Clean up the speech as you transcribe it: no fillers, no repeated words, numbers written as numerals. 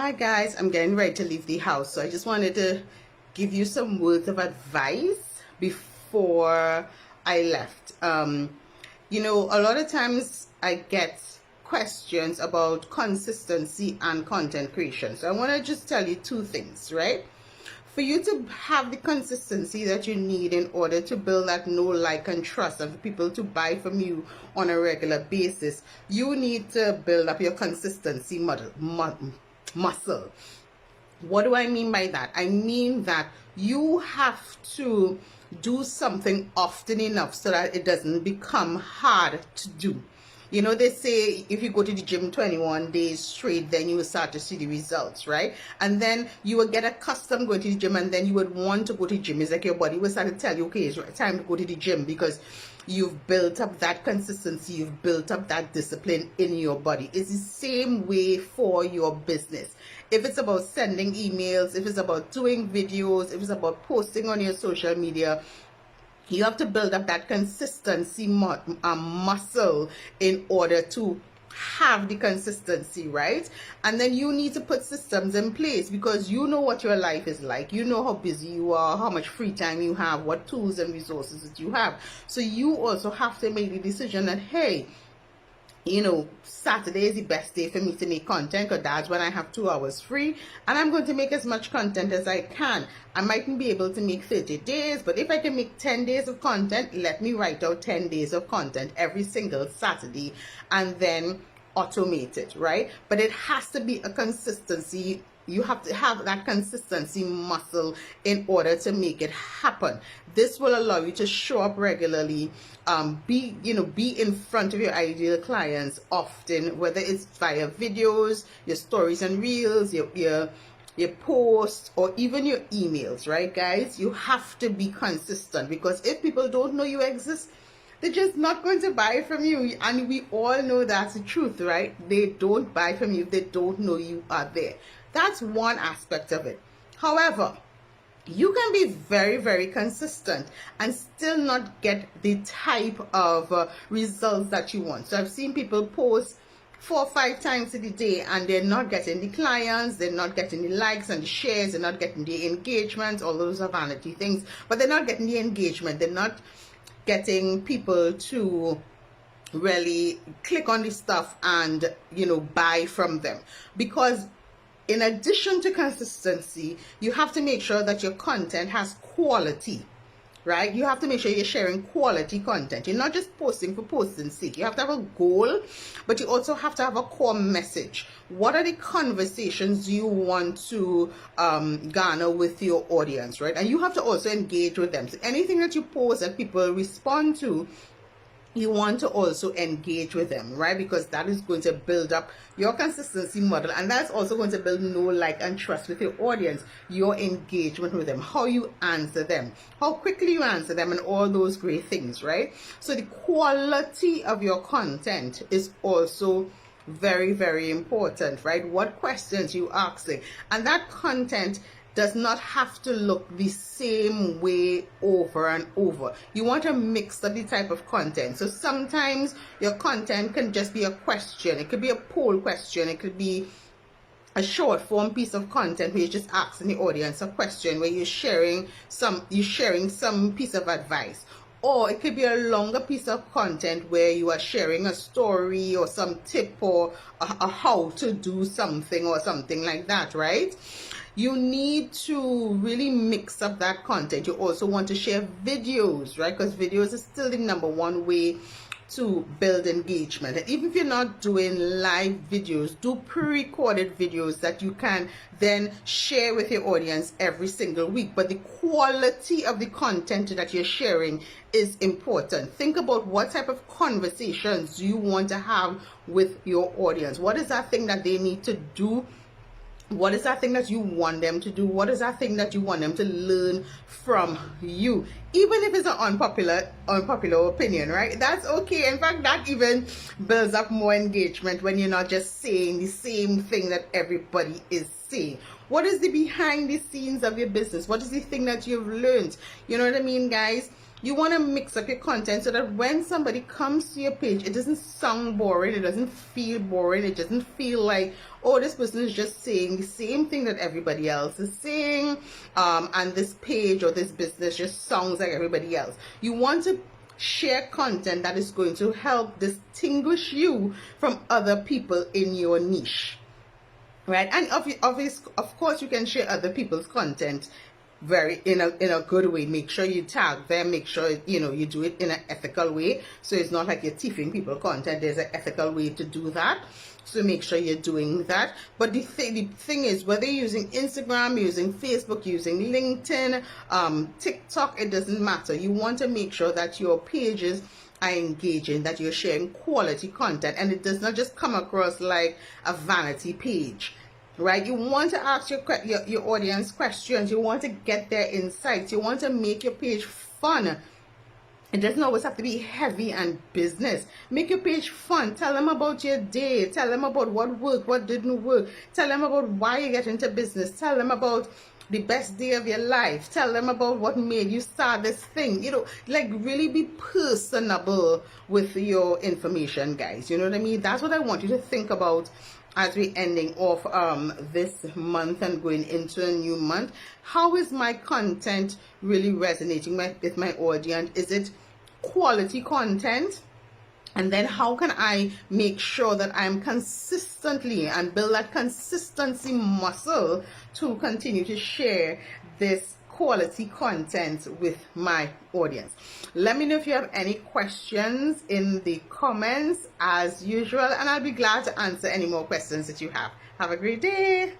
Hi guys, I'm getting ready to leave the house, so I just wanted to give you some words of advice before I left. A lot of times I get questions about consistency and content creation. So I want to just tell you two things, right? For you to have the consistency that you need in order to build that know, like, and trust, and for people to buy from you on a regular basis, you need to build up your consistency muscle. What do I mean by that? I mean that you have to do something often enough so that it doesn't become hard to do. They say if you go to the gym 21 days straight, then you will start to see the results, right? And then you will get accustomed going to the gym, and then you would want to go to the gym. It's like your body will start to tell you, okay, it's time to go to the gym, because you've built up that consistency, you've built up that discipline in your body. It's the same way for your business. If it's about sending emails, if it's about doing videos, if it's about posting on your social media, you have to build up that consistency muscle in order to have the consistency, right? And then you need to put systems in place, because you know what your life is like. You know how busy you are, how much free time you have, what tools and resources that you have. So you also have to make the decision that, hey, Saturday is the best day for me to make content, because that's when I have 2 hours free, and I'm going to make as much content as I can. I mightn't be able to make 30 days, but if I can make 10 days of content, let me write out 10 days of content every single Saturday and then automate it, right? But it has to be a consistency. You have to have that consistency muscle in order to make it happen. This will allow you to show up regularly, be in front of your ideal clients often, whether it's via videos, your stories and reels, your posts, or even your emails, right, guys? You have to be consistent, because if people don't know you exist, they're just not going to buy from you. And we all know that's the truth, right? They don't buy from you if they don't know you are there. That's one aspect of it. However, you can be very, very consistent and still not get the type of results that you want. So I've seen people post 4 or 5 times in the day, and they're not getting the clients, they're not getting the likes and the shares, they're not getting the engagement. All those are vanity things, but they're not getting the engagement. They're not getting people to really click on the stuff and buy from them. Because in addition to consistency, you have to make sure that your content has quality, right? You have to make sure you're sharing quality content. You're not just posting for posting's sake. You have to have a goal, but you also have to have a core message. What are the conversations you want to garner with your audience, right? And you have to also engage with them. So anything that you post that people respond to, you want to also engage with them, right? Because that is going to build up your consistency model, and that's also going to build know, like, and trust with your audience. Your engagement with them, how you answer them, how quickly you answer them, and all those great things, right? So the quality of your content is also very, very important, right? What questions you asking, and that content does not have to look the same way over and over. You want to mix up the type of content. So sometimes your content can just be a question. It could be a poll question. It could be a short form piece of content where you're just asking the audience a question, where you're sharing some piece of advice. Or it could be a longer piece of content where you are sharing a story or some tip, or a how to do something or something like that, right? You need to really mix up that content. You also want to share videos, right? Because videos is still the #1 way to build engagement. And even if you're not doing live videos, do pre-recorded videos that you can then share with your audience every single week. But the quality of the content that you're sharing is important. Think about what type of conversations you want to have with your audience. What is that thing that they need to do? What is that thing that you want them to do? What is that thing that you want them to learn from you? Even if it's an unpopular opinion, right? That's okay. In fact, that even builds up more engagement when you're not just saying the same thing that everybody is saying. What is the behind the scenes of your business? What is the thing that you've learned? You know what I mean, guys? You want to mix up your content so that when somebody comes to your page, it doesn't sound boring, it doesn't feel boring, it doesn't feel like, oh, this person is just saying the same thing that everybody else is saying, and this page or this business just sounds like everybody else. You want to share content that is going to help distinguish you from other people in your niche, right? And of course, you can share other people's content very in a good way. Make sure you tag them, make sure you do it in an ethical way, so it's not like you're thieving people content. There's an ethical way to do that, so make sure you're doing that. But the thing is, whether you're using Instagram, using Facebook, using LinkedIn, TikTok, it doesn't matter. You want to make sure that your pages are engaging, that you're sharing quality content, and it does not just come across like a vanity page, right? You want to ask your audience questions. You want to get their insights. You want to make your page fun. It doesn't always have to be heavy and business. Make your page fun. Tell them about your day. Tell them about what worked, what didn't work. Tell them about why you get into business. Tell them about the best day of your life. Tell them about what made you start this thing. Like really be personable with your information, guys. You know what I mean? That's what I want you to think about as we're ending off this month and going into a new month. How is my content really resonating with my audience? Is it quality content? And then how can I make sure that I'm consistently and build that consistency muscle to continue to share this quality content with my audience? Let me know if you have any questions in the comments as usual, and I'll be glad to answer any more questions that you have. Have a great day.